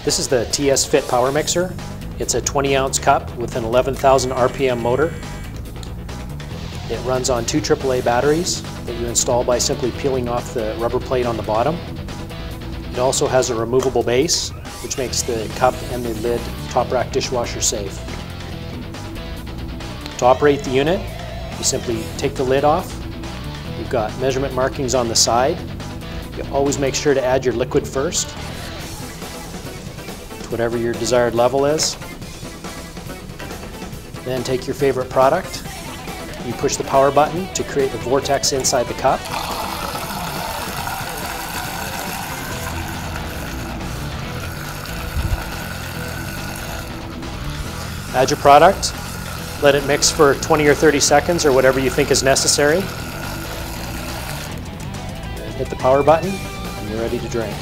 This is the TSFit power mixer. It's a 20-ounce cup with an 11,000 RPM motor. It runs on 2 AAA batteries that you install by simply peeling off the rubber plate on the bottom. It also has a removable base, which makes the cup and the lid top rack dishwasher safe. To operate the unit, you simply take the lid off. You've got measurement markings on the side. You always make sure to add your liquid first, to whatever your desired level is. Then take your favorite product. You push the power button to create the vortex inside the cup. Add your product. Let it mix for 20 or 30 seconds or whatever you think is necessary. And hit the power button and you're ready to drink.